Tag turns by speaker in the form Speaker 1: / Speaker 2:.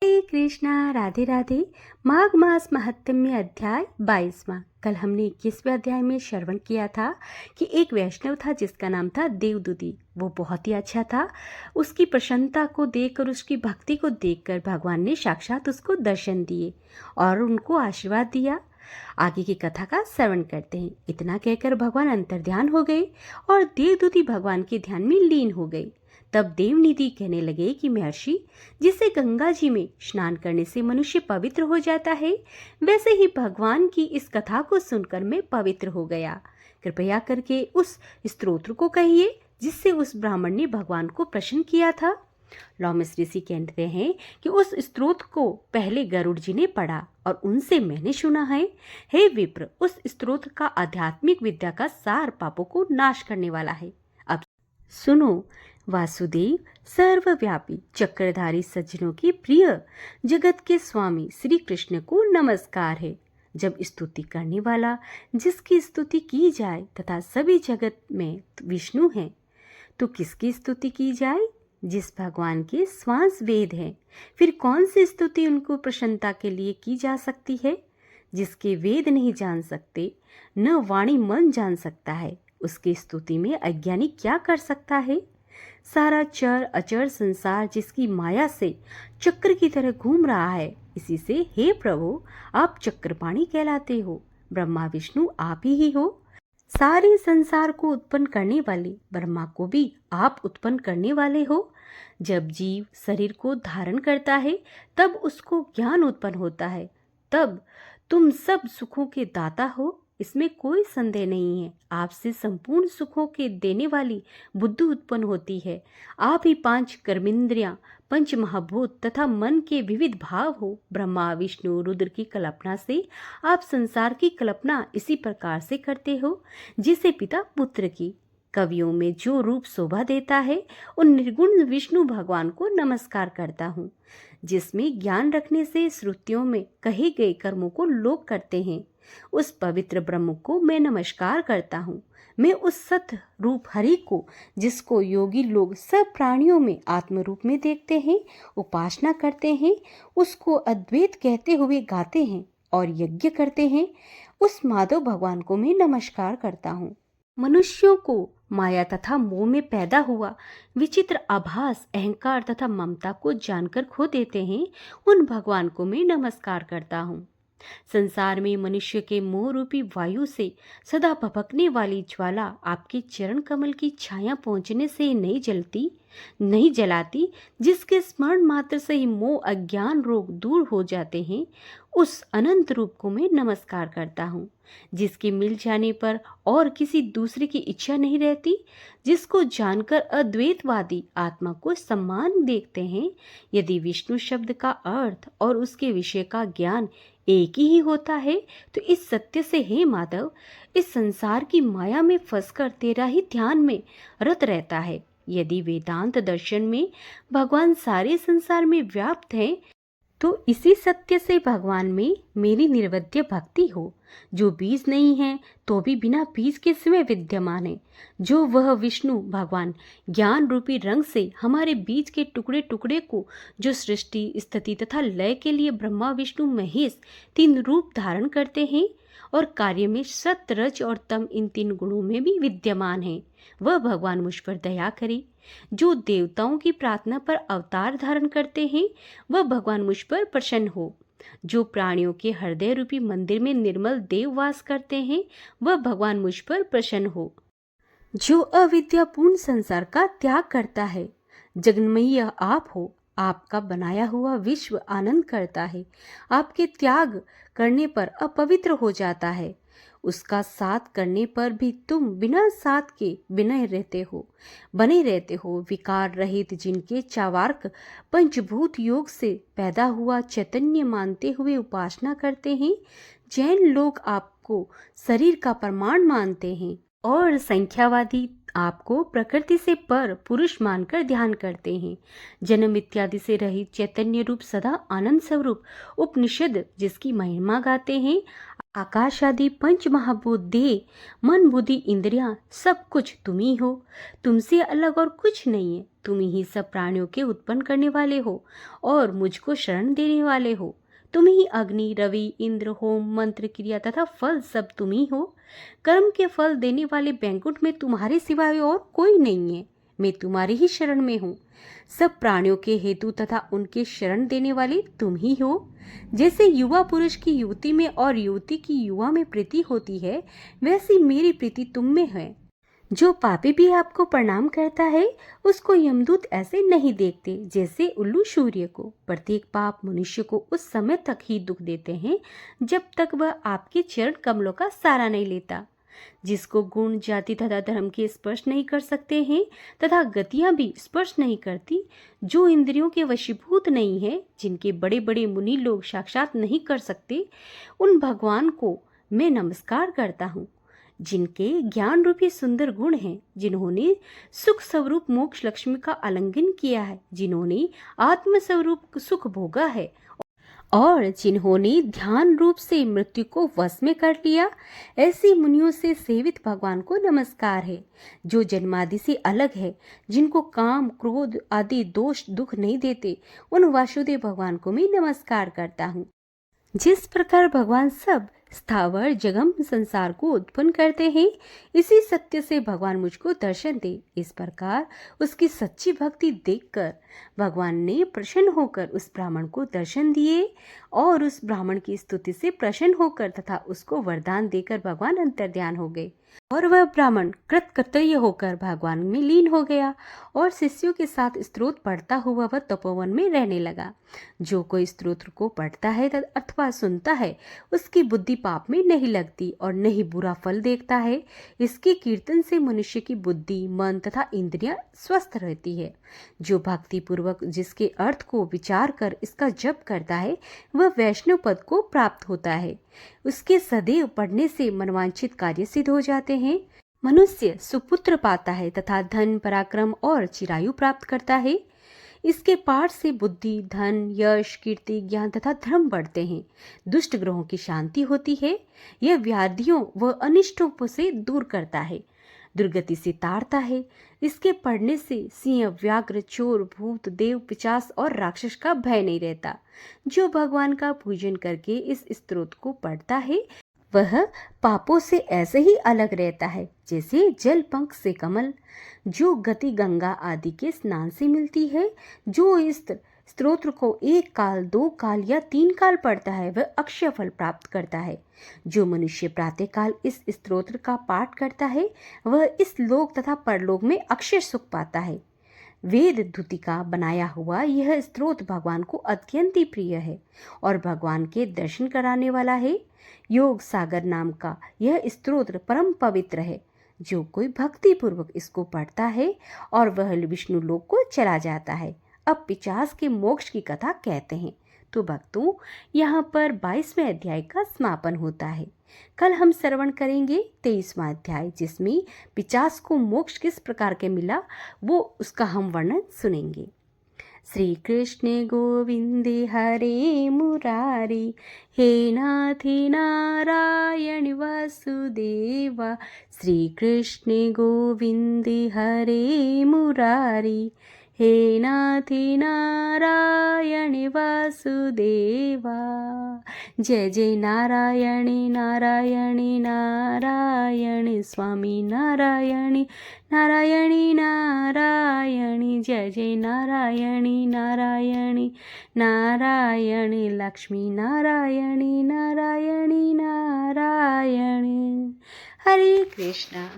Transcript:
Speaker 1: हरे कृष्णा, राधे राधे। माघ मास महात्म्य अध्याय 22वां। कल हमने 21वें अध्याय में श्रवण किया था कि एक वैष्णव था जिसका नाम था देवदूती। वो बहुत ही अच्छा था। उसकी प्रसन्नता को देखकर, उसकी भक्ति को देखकर भगवान ने साक्षात उसको दर्शन दिए और उनको आशीर्वाद दिया। आगे की कथा का श्रवण करते हैं। इतना कहकर भगवान अंतर्ध्यान हो गए और देवदूती भगवान के ध्यान में लीन हो गई। तब देवनिधि कहने लगे कि महर्षि, जिसे गंगा जी में स्नान करने से मनुष्य पवित्र हो जाता है, वैसे ही भगवान की इस कथा को सुनकर मैं पवित्र हो गया। कृपया करके उस स्तोत्र को कहिए जिससे उस ब्राह्मण ने भगवान को प्रसन्न किया था। लौमिस ऋषि कहते हैं कि उस स्तोत्र को पहले गरुड़ जी ने पढ़ा और उनसे मैंने सुना है। हे विप्र, उस स्तोत्र का आध्यात्मिक विद्या का सार पापों को नाश करने वाला है। अब सुनो। वासुदेव सर्वव्यापी चक्रधारी सज्जनों की प्रिय जगत के स्वामी श्री कृष्ण को नमस्कार है। जब स्तुति करने वाला जिसकी स्तुति की जाए तथा सभी जगत में विष्णु है, तो किसकी स्तुति की जाए? जिस भगवान के श्वास वेद है, फिर कौन सी स्तुति उनको प्रसन्नता के लिए की जा सकती है? जिसके वेद नहीं जान सकते, न वाणी मन जान सकता है, उसकी स्तुति में अज्ञानी क्या कर सकता है? सारा चर अचर संसार जिसकी माया से चक्र की तरह घूम रहा है, इसी से हे प्रभु आप चक्रपाणी कहलाते हो। ब्रह्मा विष्णु आप ही हो। सारे संसार को उत्पन्न करने वाले ब्रह्मा को भी आप उत्पन्न करने वाले हो। जब जीव शरीर को धारण करता है तब उसको ज्ञान उत्पन्न होता है। तब तुम सब सुखों के दाता हो, इसमें कोई संदेह नहीं है। आपसे संपूर्ण सुखों के देने वाली बुद्धि उत्पन्न होती है। आप ही 5 कर्मेंद्रियां, पंच महाभूत तथा मन के विविध भाव हो। ब्रह्मा विष्णु रुद्र की कल्पना से आप संसार की कल्पना इसी प्रकार से करते हो जिसे पिता पुत्र की। कवियों में जो रूप शोभा देता है, उन निर्गुण विष्णु भगवान को नमस्कार करता हूँ, जिसमें ज्ञान रखने से श्रुतियों में कहे गए कर्मों को लोग करते हैं। उस पवित्र ब्रह्म को मैं नमस्कार करता हूँ। मैं उस सत रूप हरि को, जिसको योगी लोग सब प्राणियों में आत्म रूप में देखते हैं, उपासना करते हैं, उसको अद्वैत कहते हुए गाते हैं और यज्ञ करते हैं, उस माधव भगवान को मैं नमस्कार करता हूँ। मनुष्यों को माया तथा मोह में पैदा हुआ विचित्र आभास, अहंकार तथा ममता को जानकर खो देते हैं, उन भगवान को मैं नमस्कार करता हूँ। संसार में मनुष्य के मोह रूपी वायु से सदा भभकने वाली ज्वाला आपके चरण कमल की छाया पहुंचने से नहीं जलाती, जिसके स्मरण मात्र से ही मोह अज्ञान रोग दूर हो जाते हैं, उस अनंत रूप को मैं नमस्कार करता हूँ। जिसके मिल जाने पर और किसी दूसरे की इच्छा नहीं रहती, जिसको जानकर अद्वैतवादी आत्मा को सम्मान देखते हैं। यदि विष्णु शब्द का अर्थ और उसके विषय का ज्ञान एक ही होता है, तो इस सत्य से हे माधव, इस संसार की माया में फंसकर तेरा ही ध्यान में रत रहता है। यदि वेदांत दर्शन में भगवान सारे संसार में व्याप्त हैं, तो इसी सत्य से भगवान में मेरी निर्वध्य भक्ति हो। जो बीज नहीं है तो भी बिना बीज के स्वयं विद्यमान है। जो वह विष्णु भगवान ज्ञान रूपी रंग से हमारे बीज के टुकड़े टुकड़े को, जो सृष्टि स्थिति तथा लय के लिए ब्रह्मा विष्णु महेश 3 रूप धारण करते हैं और कार्य में सत रज और तम इन 3 गुणों में भी विद्यमान है, वह भगवान मुझ पर दया करे। जो देवताओं की प्रार्थना पर अवतार धारण करते हैं, वह भगवान मुझ पर प्रसन्न हो। जो प्राणियों के हृदय रूपी मंदिर में निर्मल देव वास करते हैं, वह भगवान मुझ पर प्रसन्न हो। जो अविद्यापूर्ण संसार का त्याग करता है, जगन्मयी आप हो। आपका बनाया हुआ विश्व आनंद करता है, आपके त्याग करने पर अपवित्र हो जाता है। उसका साथ करने पर भी तुम बिना साथ के बने रहते हो। विकार रहित जिनके चावार्क पंचभूत योग से पैदा हुआ चैतन्य मानते हुए उपासना करते हैं, जैन लोग आपको शरीर का प्रमाण मानते हैं और संख्यावादी आपको प्रकृति से पर पुरुष मानकर ध्यान करते हैं। जन्म इत्यादि से रहित चैतन्य रूप सदा आनंद स्वरूप उपनिषद जिसकी महिमा गाते हैं, आकाश आदि पंच महाभूत देह मन बुद्धि इंद्रियां सब कुछ तुम ही हो। तुमसे अलग और कुछ नहीं है। तुम ही सब प्राणियों के उत्पन्न करने वाले हो और मुझको शरण देने वाले हो। तुम ही अग्नि रवि इंद्र होम मंत्र क्रिया तथा फल सब तुम ही हो। कर्म के फल देने वाले बैंकुट में तुम्हारे सिवाय और कोई नहीं है। मैं तुम्हारी ही शरण में हूँ। सब प्राणियों के हेतु तथा उनके शरण देने वाले तुम ही हो। जैसे युवा पुरुष की युवती में और युवती की युवा में प्रीति होती है, वैसी मेरी प्रीति तुम में है। जो पापी भी आपको प्रणाम करता है उसको यमदूत ऐसे नहीं देखते जैसे उल्लू सूर्य को। प्रत्येक पाप मनुष्य को उस समय तक ही दुख देते हैं जब तक वह आपके चरण कमलों का सहारा नहीं लेता। जिसको गुण जाति तथा धर्म के स्पर्श नहीं कर सकते हैं तथा गतियां भी स्पर्श नहीं करती, जो इंद्रियों के वशीभूत नहीं है, जिनके बड़े बड़े मुनि लोग साक्षात नहीं कर सकते, उन भगवान को मैं नमस्कार करता हूँ। जिनके ज्ञान रूपी सुंदर गुण हैं, जिन्होंने सुख स्वरूप मोक्ष लक्ष्मी का आलिंगन किया है, जिन्होंने आत्म स्वरूप सुख भोगा है और जिन्होंने ध्यान रूप से मृत्यु को वश में कर लिया, ऐसे मुनियों से सेवित भगवान को नमस्कार है। जो जन्मादि से अलग है, जिनको काम क्रोध आदि दोष दुख नहीं देते, उन वासुदेव भगवान को मैं नमस्कार करता हूँ। जिस प्रकार भगवान सब स्थावर जगम संसार को उत्पन्न करते हैं, इसी सत्य से भगवान मुझको दर्शन दे। इस प्रकार उसकी सच्ची भक्ति देखकर भगवान ने प्रसन्न होकर उस ब्राह्मण को दर्शन दिए और उस ब्राह्मण की स्तुति से प्रसन्न होकर तथा उसको वरदान देकर भगवान अंतर्ध्यान हो गए और वह ब्राह्मण कृतकृत्य होकर भगवान में लीन हो गया और शिष्यों के साथ स्तोत्र पढ़ता हुआ वह तपोवन में रहने लगा। जो कोई स्तोत्र को पढ़ता है अथवा सुनता है, उसकी बुद्धि पाप में नहीं लगती और न ही बुरा फल देखता है। इसके कीर्तन से मनुष्य की बुद्धि मन तथा इंद्रियां स्वस्थ रहती है। जो भक्ति पूर्वक जिसके अर्थ को विचार कर इसका जप करता है, वह वैष्णव पद को प्राप्त होता है। उसके सदैव पढ़ने से मनवांछित कार्य सिद्ध हो जाते हैं। मनुष्य सुपुत्र पाता है तथा धन पराक्रम और चिरायु प्राप्त करता है। इसके पाठ से बुद्धि धन यश कीर्ति ज्ञान तथा धर्म बढ़ते हैं। दुष्ट ग्रहों की शांति होती है। यह व्याधियों व अनिष्टों से दूर करता है, दुर्गति से तारता है। इसके पढ़ने से सिंह व्याघ्र चोर भूत देव पिशाच और राक्षस का भय नहीं रहता। जो भगवान का पूजन करके इस स्तोत्र को पढ़ता है, वह पापों से ऐसे ही अलग रहता है जैसे जल पंख से कमल। जो गति गंगा आदि के स्नान से मिलती है, जो इस स्तोत्र को 1 काल 2 काल या 3 काल पढ़ता है, वह अक्षय फल प्राप्त करता है। जो मनुष्य प्रातः काल इस स्तोत्र का पाठ करता है, वह इस लोक तथा परलोक में अक्षय सुख पाता है। वेद धुति का बनाया हुआ यह स्तोत्र भगवान को अत्यंत ही प्रिय है और भगवान के दर्शन कराने वाला है। योग सागर नाम का यह स्तोत्र परम पवित्र है। जो कोई भक्ति पूर्वक इसको पढ़ता है और वह विष्णु लोक को चला जाता है। अब पिशाच के मोक्ष की कथा कहते हैं। तो भक्तों, यहाँ पर 22वें अध्याय का समापन होता है। कल हम श्रवण करेंगे 23वां अध्याय, जिसमें पिशाच को मोक्ष किस प्रकार के मिला, वो उसका हम वर्णन सुनेंगे। श्री कृष्ण गोविंदे हरे मुरारी, हे नाथी नारायण वासुदेवा। श्री कृष्ण गोविंदे हरे मुरारी, हे नाथी नारायण वासुदेवा। जय जय नारायण नारायण नारायण, स्वामी नारायण नारायण नारायण। जय जय नारायण नारायण नारायण, लक्ष्मी नारायण नारायण नारायण। हरे कृष्णा।